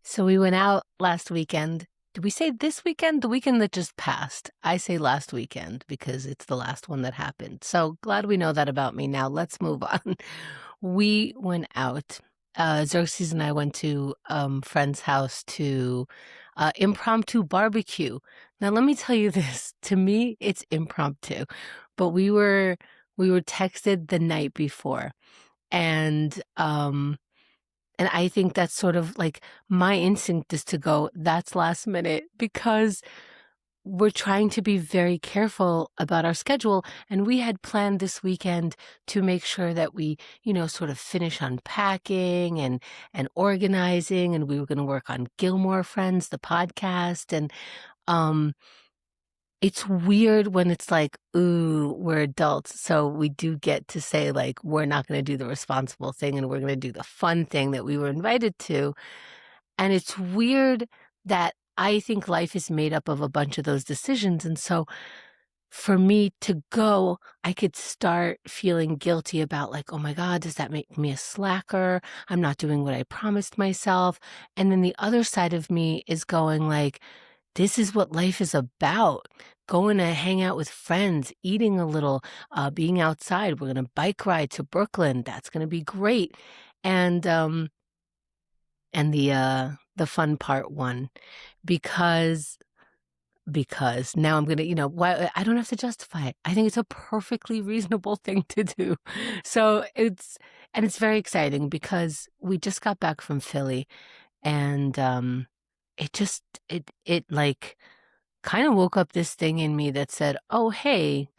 So we went out last weekend. Did we say this weekend? The weekend that just passed. I say last weekend because it's the last one that happened. So glad we know that about me. Now let's move on. We went out. Xerxes and I went to friend's house to impromptu barbecue. Now let me tell you this. To me, it's impromptu, but we were texted the night before, and I think that's sort of like my instinct is to go, that's last minute because we're trying to be very careful about our schedule. And we had planned this weekend to make sure that we, sort of finish unpacking and organizing. And we were going to work on Gilmore Friends, the podcast. And um, it's weird when it's like, ooh, we're adults. So we do get to say, like, we're not going to do the responsible thing and we're going to do the fun thing that we were invited to. And it's weird that I think life is made up of a bunch of those decisions. And so for me to go, I could start feeling guilty about, like, oh my God, does that make me a slacker? I'm not doing what I promised myself. And then the other side of me is going, like, this is what life is about. Going to hang out with friends, eating a little, being outside. We're going to bike ride to Brooklyn. That's going to be great. And the fun part won because now I'm gonna, why I don't have to justify it. I think it's a perfectly reasonable thing to do. So it's very exciting because we just got back from Philly, and it just it like kind of woke up this thing in me that said, oh, hey,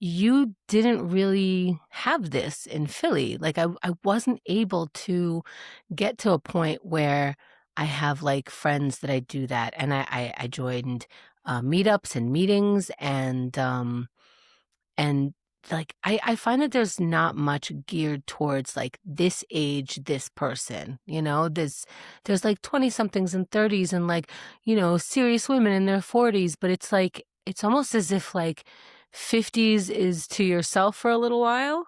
you didn't really have this in Philly. Like I wasn't able to get to a point where I have like friends that I do that. And I joined meetups and meetings, and like I find that there's not much geared towards like this age, this person, there's like 20 somethings and 30s and like, serious women in their 40s, but it's like it's almost as if like 50s is to yourself for a little while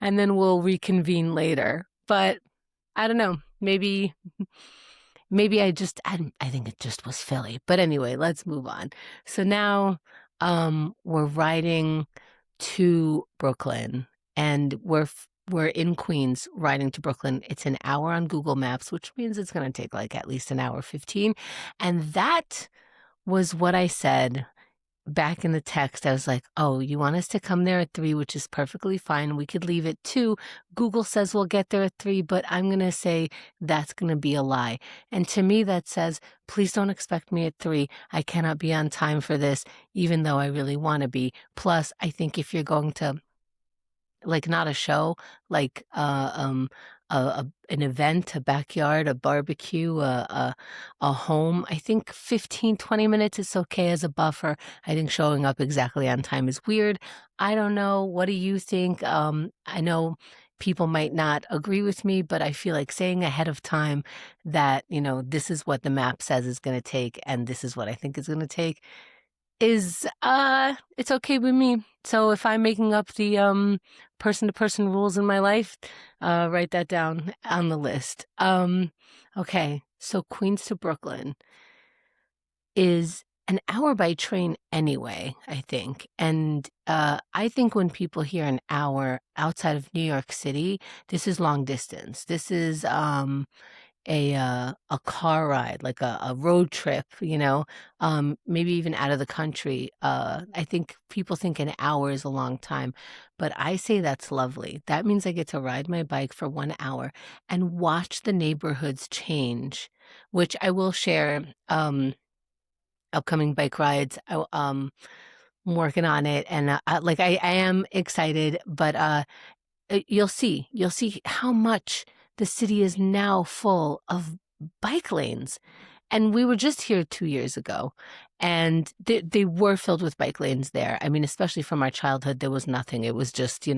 and then we'll reconvene later. But I don't know, maybe I think it just was Philly. But anyway, let's move on. So now we're riding to Brooklyn, and we're in Queens riding to Brooklyn. It's an hour on Google Maps, which means it's going to take like at least an hour 15. And that was what I said back in the text. I was like, oh, you want us to come there at 3, which is perfectly fine. We could leave at 2. Google says we'll get there at 3, but I'm going to say that's going to be a lie. And to me, that says, please don't expect me at 3. I cannot be on time for this, even though I really want to be. Plus, I think if you're going to, like, not a show, like an event, a backyard, a barbecue, a home, I think 15, 20 minutes is okay as a buffer. I think showing up exactly on time is weird. I don't know. What do you think? I know people might not agree with me, but I feel like saying ahead of time that, this is what the map says is going to take, and this is what I think is going to take is it's okay with me. So if I'm making up the person to person rules in my life, write that down on the list. Okay, so Queens to Brooklyn is an hour by train anyway, I think. And I think when people hear an hour outside of New York City, this is long distance. This is a car ride, like a road trip, maybe even out of the country. I think people think an hour is a long time, but I say that's lovely. That means I get to ride my bike for 1 hour and watch the neighborhoods change, which I will share. Upcoming bike rides. I'm working on it, and I am excited, but you'll see how much the city is now full of bike lanes. And we were just here 2 years ago, and they were filled with bike lanes there. I mean, especially from our childhood, there was nothing. It was just,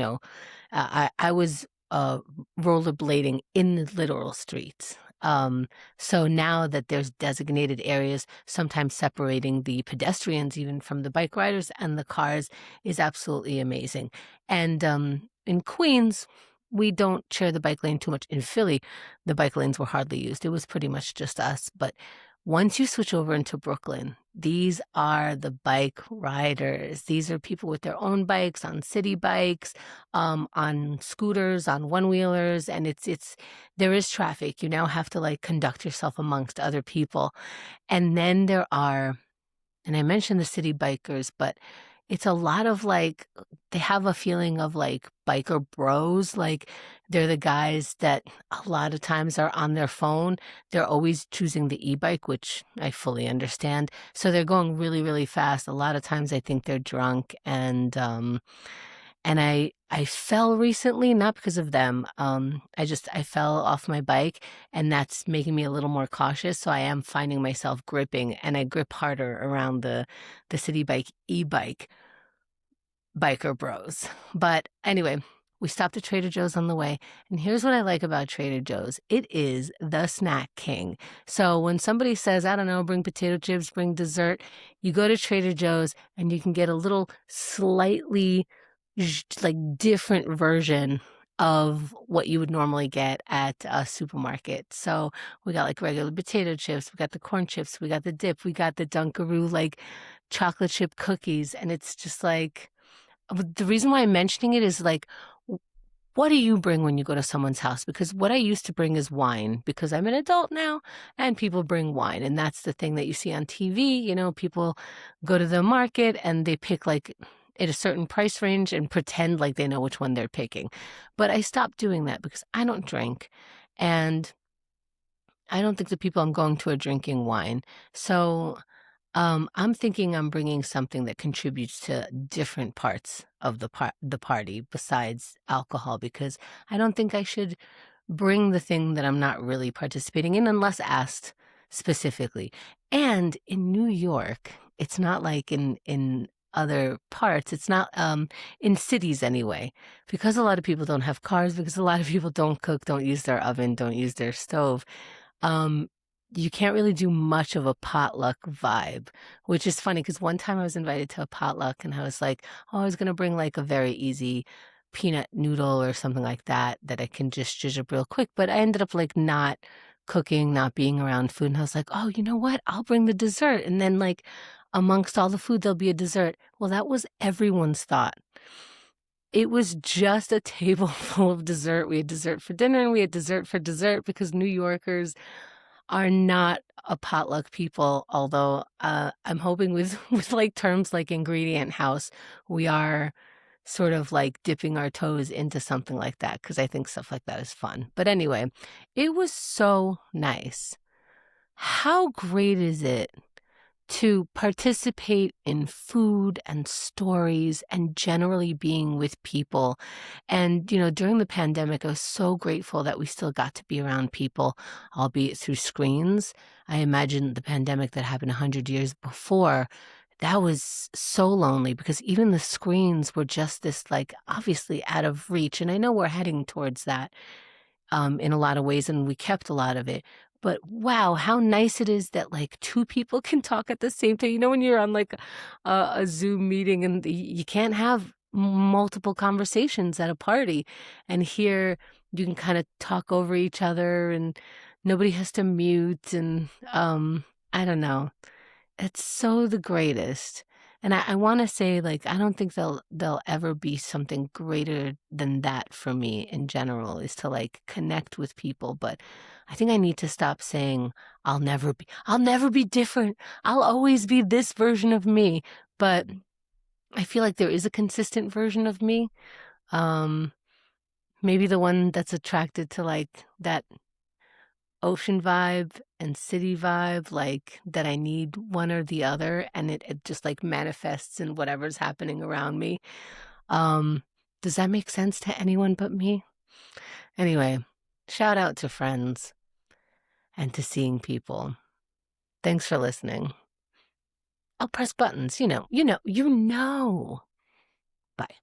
I was rollerblading in the literal streets. So now that there's designated areas, sometimes separating the pedestrians even from the bike riders and the cars is absolutely amazing. And in Queens, we don't share the bike lane too much. In Philly, the bike lanes were hardly used. It was pretty much just us. But once you switch over into Brooklyn, these are the bike riders. These are people with their own bikes, on city bikes, on scooters, on one-wheelers, and it's there is traffic. You now have to like conduct yourself amongst other people. And then there are, and I mentioned the city bikers, but it's a lot of like, they have a feeling of like biker bros. Like they're the guys that a lot of times are on their phone. They're always choosing the e-bike, which I fully understand. So they're going really, really fast. A lot of times I think they're drunk and I fell recently, not because of them. I fell off my bike, and that's making me a little more cautious. So I am finding myself gripping, and I grip harder around the city bike e-bike biker bros. But anyway, we stopped at Trader Joe's on the way, and here's what I like about Trader Joe's. It is the snack king. So when somebody says, I don't know, bring potato chips, bring dessert, you go to Trader Joe's and you can get a little slightly like different version of what you would normally get at a supermarket. So we got like regular potato chips, we got the corn chips, we got the dip, we got the Dunkaroo like chocolate chip cookies, and it's just like, the reason why I'm mentioning it is like, what do you bring when you go to someone's house? Because what I used to bring is wine, because I'm an adult now and people bring wine. And that's the thing that you see on TV. You know, people go to the market and they pick like at a certain price range and pretend like they know which one they're picking. But I stopped doing that because I don't drink. And I don't think the people I'm going to are drinking wine. So I'm thinking I'm bringing something that contributes to different parts of the party besides alcohol, because I don't think I should bring the thing that I'm not really participating in unless asked specifically. And in New York, it's not like in other parts. It's not in cities anyway, because a lot of people don't have cars, because a lot of people don't cook, don't use their oven, don't use their stove. Um, you can't really do much of a potluck vibe, which is funny because one time I was invited to a potluck and I was like, oh, I was going to bring like a very easy peanut noodle or something like that that I can just zhuzh up real quick. But I ended up like not cooking, not being around food. And I was like, oh, you know what? I'll bring the dessert. And then like amongst all the food, there'll be a dessert. Well, that was everyone's thought. It was just a table full of dessert. We had dessert for dinner and we had dessert for dessert, because New Yorkers are not a potluck people, although I'm hoping with with like terms like ingredient house, we are sort of like dipping our toes into something like that, because I think stuff like that is fun. But anyway, it was so nice. How great is it to participate in food and stories and generally being with people? And, you know, during the pandemic, I was so grateful that we still got to be around people, albeit through screens. I imagine the pandemic that happened 100 years before, that was so lonely, because even the screens were just this, like, obviously out of reach. And I know we're heading towards that in a lot of ways, and we kept a lot of it. But wow, how nice it is that like two people can talk at the same time. You know, when you're on like a Zoom meeting and you can't have multiple conversations at a party, and here you can kind of talk over each other and nobody has to mute. And I don't know. It's so the greatest. And I want to say, like, I don't think there'll ever be something greater than that for me in general, is to like connect with people. But I think I need to stop saying I'll never be different. I'll always be this version of me. But I feel like there is a consistent version of me. Um, Maybe the one that's attracted to like that ocean vibe and city vibe, like that I need one or the other, and it just like manifests in whatever's happening around me. Um, does that make sense to anyone but me? Anyway, shout out to friends and to seeing people. Thanks for listening. I'll press buttons, you know. Bye.